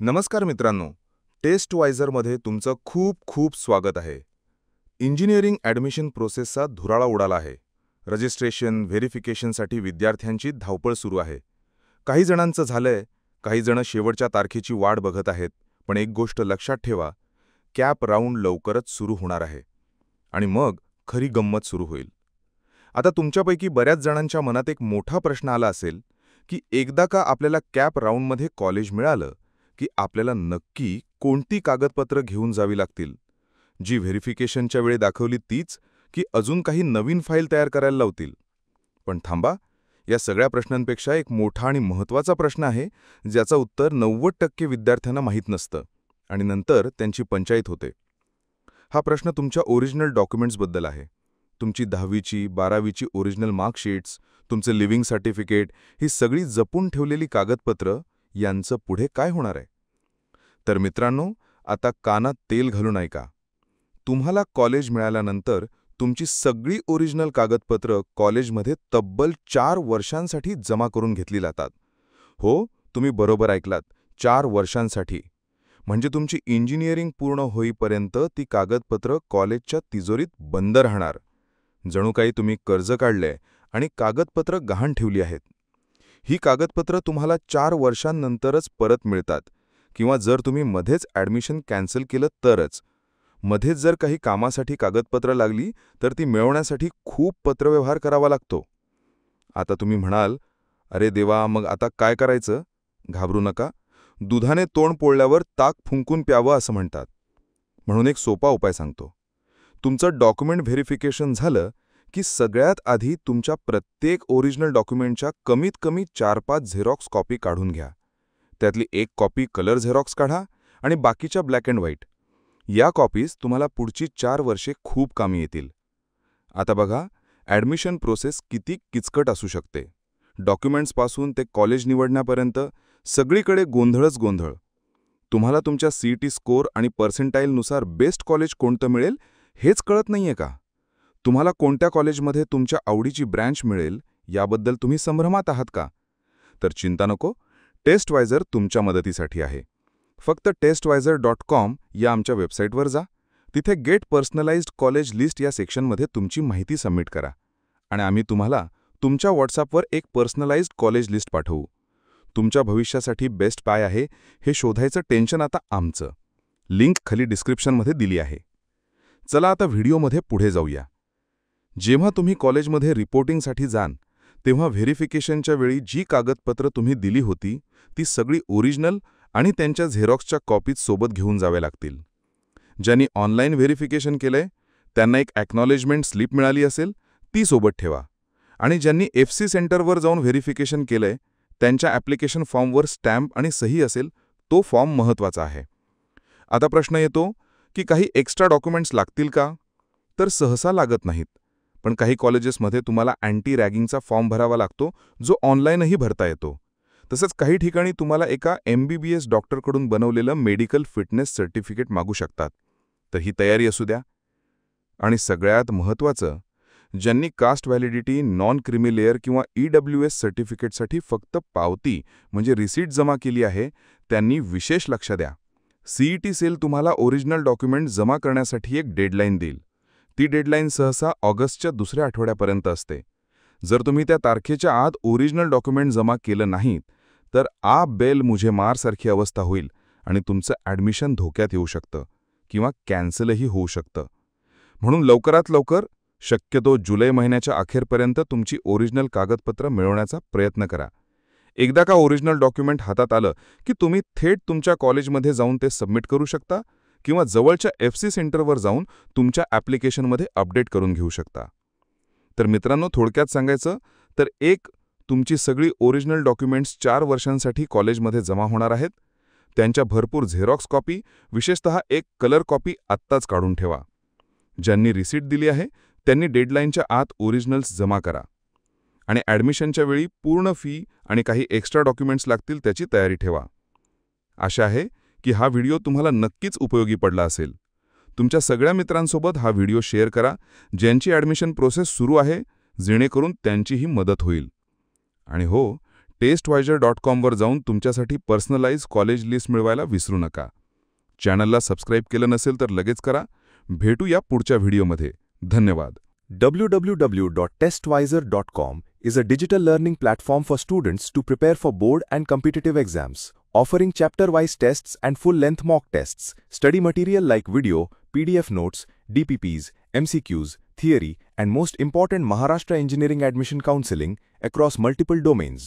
नमस्कार मित्रांनो, टेस्टवायझरमध्ये तुमचं खूप खूप स्वागत आहे. इंजिनिअरिंग ॲडमिशन प्रोसेसचा धुराळा उडाला आहे. रजिस्ट्रेशन, व्हेरिफिकेशनसाठी विद्यार्थ्यांची धावपळ सुरू आहे. काही जणांचं झालंय, काही जण शेवटच्या तारखेची वाट बघत आहेत. पण एक गोष्ट लक्षात ठेवा, कॅप राऊंड लवकरच सुरू होणार आहे. आणि मग खरी गंमत सुरू होईल. आता तुमच्यापैकी बऱ्याच जणांच्या मनात एक मोठा प्रश्न आला असेल की एकदा का आपल्याला कॅप राऊंडमध्ये कॉलेज मिळालं की आपल्याला नक्की कोणती कागदपत्र घेऊन जावी लागतील. जी व्हेरिफिकेशनच्या वेळी दाखवली तीच की अजून काही नवीन फाईल तयार करायला लावतील. पण थांबा, या सगळ्या प्रश्नांपेक्षा एक मोठा आणि महत्त्वाचा प्रश्न आहे ज्याचं उत्तर 90% विद्यार्थ्यांना माहीत नसतं आणि नंतर त्यांची पंचाईत होते. हा प्रश्न तुमच्या ओरिजिनल डॉक्युमेंट्सबद्दल आहे. तुमची 10वीची 12वीची ओरिजिनल मार्कशीट्स, तुमचे लिव्हिंग सर्टिफिकेट, ही सगळी जपून ठेवलेली कागदपत्र यांचं पुढे काय होणार आहे. तर मित्रांनो, आता कानात तेल घालून ऐका. तुम्हाला कॉलेज मिळाल्यानंतर तुमची सगळी ओरिजिनल कागदपत्र कॉलेजमध्ये तब्बल 4 वर्षांसाठी जमा करून घेतली जातात. हो, तुम्ही बरोबर ऐकलात, 4 वर्षांसाठी. म्हणजे तुमची इंजिनिअरिंग पूर्ण होईपर्यंत ती कागदपत्र कॉलेजच्या तिजोरीत बंद राहणार. जणू काही तुम्ही कर्ज काढलंय आणि कागदपत्र गहाण ठेवली आहेत. ही कागदपत्र तुम्हाला 4 वर्षांनंतरच परत मिळतात किंवा जर तुम्ही मध्येच ॲडमिशन कॅन्सल केलं तरच. मध्येच जर काही कामासाठी कागदपत्र लागली तर ती मिळवण्यासाठी खूप पत्रव्यवहार करावा लागतो. आता तुम्ही म्हणाल, अरे देवा, मग आता काय करायचं? घाबरू नका. दुधाने तोंड पोळल्यावर ताक फुंकून प्यावं असं म्हणतात. म्हणून एक सोपा उपाय सांगतो. तुमचं डॉक्युमेंट व्हेरिफिकेशन झालं की सगळ्यात आधी तुमच्या प्रत्येक ओरिजिनल डॉक्युमेंटच्या कमीत कमी 4-5 झेरॉक्स कॉपी काढून घ्या. त्यातली एक कॉपी कलर झेरॉक्स काढा आणि बाकीच्या ब्लॅक अँड व्हाईट. या कॉपीज तुम्हाला पुढची 4 वर्षे खूप कामी येतील. आता बघा, ॲडमिशन प्रोसेस किती किचकट असू शकते. डॉक्युमेंट्सपासून ते कॉलेज निवडण्यापर्यंत सगळीकडे गोंधळच गोंधळ. तुम्हाला तुमच्या CET स्कोअर आणि पर्सेंटाईलनुसार बेस्ट कॉलेज कोणतं मिळेल हेच कळत नाहीये का? तुम्हाला कोणत्या कॉलेजमध्ये तुमच्या आवडीची ब्रँच मिळेल याबद्दल तुम्ही संभ्रमात आहात का? तर चिंता नको, टेस्टवायझर तुमच्या मदतीसाठी आहे. फक्त testwiser.com या आमच्या वेबसाईटवर जा. तिथे गेट पर्सनलाइज्ड कॉलेज लिस्ट या सेक्शनमध्ये तुमची माहिती सबमिट करा आणि आम्ही तुम्हाला तुमच्या व्हॉट्सॲपवर एक पर्सनलाइज्ड कॉलेज लिस्ट पाठवू. तुमच्या भविष्यासाठी बेस्ट काय आहे हे शोधायचं टेन्शन आता आमचं. लिंक खाली डिस्क्रिप्शनमध्ये दिली आहे. चला आता व्हिडिओमध्ये पुढे जाऊया. जेव्हा तुम्ही कॉलेजमध्ये रिपोर्टिंगसाठी जाल तेव्हा व्हेरिफिकेशनच्या वेळी जी कागदपत्र तुम्ही दिली होती ती सगळी ओरिजिनल आणि त्यांच्या झेरॉक्सच्या कॉपीज सोबत घेऊन जावे लागतील. ज्यांनी ऑनलाईन व्हेरिफिकेशन केलंय त्यांना एक ॲक्नॉलेजमेंट स्लिप मिळाली असेल ती सोबत ठेवा आणि ज्यांनी FC सेंटरवर जाऊन व्हेरिफिकेशन केलंय त्यांच्या ॲप्लिकेशन फॉर्मवर स्टॅम्प आणि सही असेल तो फॉर्म महत्त्वाचा आहे. आता प्रश्न येतो की काही एक्स्ट्रा डॉक्युमेंट्स लागतील का? तर सहसा लागत नाहीत. पण काही कॉलेजेसमध्ये तुम्हाला अँटी रॅगिंगचा फॉर्म भरावा लागतो जो ऑनलाईनही भरता येतो. तसंच काही ठिकाणी तुम्हाला एका MBBS डॉक्टरकडून बनवलेलं मेडिकल फिटनेस सर्टिफिकेट मागू शकतात. तर ही तयारी असू द्या. आणि सगळ्यात महत्त्वाचं, ज्यांनी caste validity, non creamy layer किंवा EWS सर्टिफिकेटसाठी फक्त पावती म्हणजे रिसीट जमा केली आहे त्यांनी विशेष लक्ष द्या. CET सेल तुम्हाला ओरिजिनल डॉक्युमेंट जमा करण्यासाठी एक डेडलाईन देईल. ती डेडलाईन सहसा ऑगस्टच्या दुसऱ्या आठवड्यापर्यंत असते. जर तुम्ही त्या तारखेच्या आत ओरिजिनल डॉक्युमेंट जमा केलं नाहीत तर आ बेल मुझे मारसारखी अवस्था होईल आणि तुमचं ॲडमिशन धोक्यात येऊ शकतं किंवा कॅन्सलही होऊ शकतं. म्हणून लवकरात लवकर, शक्यतो जुलै महिन्याच्या अखेरपर्यंत तुमची ओरिजिनल कागदपत्र मिळवण्याचा प्रयत्न करा. एकदा का ओरिजिनल डॉक्युमेंट हातात आलं की तुम्ही थेट तुमच्या कॉलेजमध्ये जाऊन ते सबमिट करू शकता किंवा जवळच्या FC सेंटरवर जाऊन तुमच्या ॲप्लिकेशनमध्ये अपडेट करून घेऊ शकता. तर मित्रांनो, थोडक्यात सांगायचं तर तुमची सगळी ओरिजिनल डॉक्युमेंट्स 4 वर्षांसाठी कॉलेजमध्ये जमा होणार आहेत. त्यांच्या भरपूर झेरॉक्स कॉपी, विशेषतः एक कलर कॉपी आत्ताच काढून ठेवा. ज्यांनी रिसीट दिली आहे त्यांनी डेडलाईनच्या आत ओरिजिनल्स जमा करा आणि ॲडमिशनच्या वेळी पूर्ण फी आणि काही एक्स्ट्रा डॉक्युमेंट्स लागतील त्याची तयारी ठेवा. आशा आहे की हा व्हिडिओ तुम्हाला नक्कीच उपयोगी पडला असेल. तुमच्या सगळ्या मित्रांसोबत हा व्हिडिओ शेअर करा ज्यांची ॲडमिशन प्रोसेस सुरू आहे, जेणेकरून त्यांचीही मदत होईल. आणि हो, testwiser.com वर जाऊन तुमच्यासाठी पर्सनलाइज कॉलेज लिस्ट मिळवायला विसरू नका. चॅनलला सबस्क्राईब केलं नसेल तर लगेच करा. भेटूया पुढच्या व्हिडिओमध्ये. धन्यवाद. www.testwiser.com is a digital learning platform for students to prepare for board and competitive exams, offering chapter-wise tests and full-length mock tests, study material like video, PDF notes, DPPs, MCQs, theory, and most important Maharashtra Engineering Admission Counseling across multiple domains.